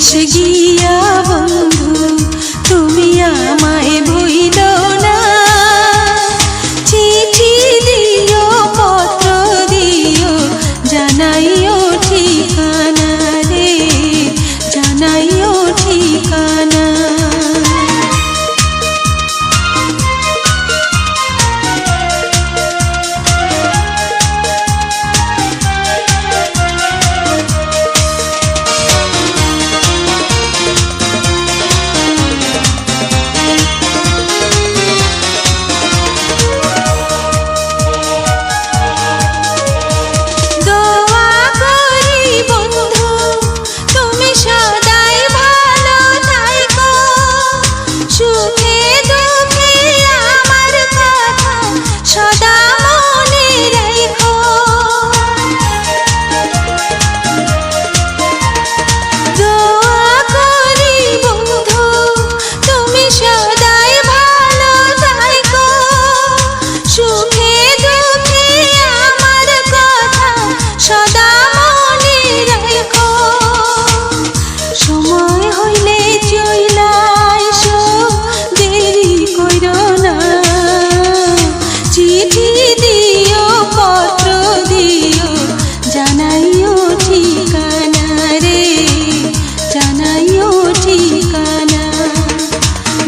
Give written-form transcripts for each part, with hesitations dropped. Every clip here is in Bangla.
বিদেশে গিয়া বন্ধু তুমি আমায় ভুইলো না। চিঠি দিও পত্র দিও জানাইও ঠিকানা রে, জানাইও ঠিকানা।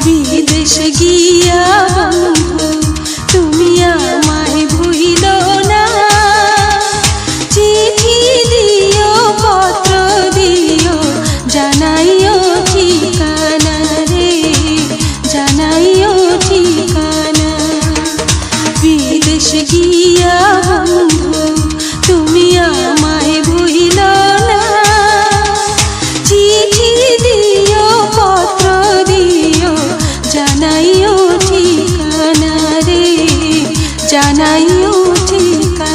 বিদেশে গিয়া বন্ধু তুমি আমায় ভুইলো না। চিঠি দিও পত্র দিও জানাইও ঠিকানা রে, জানাইও ঠিকানা। বিদেশে গিয়া বন্ধু তুমি আমায় ভুইলো না। চিঠি দিও পত্র দিও জানাইও ঠিকানা রে, জানাই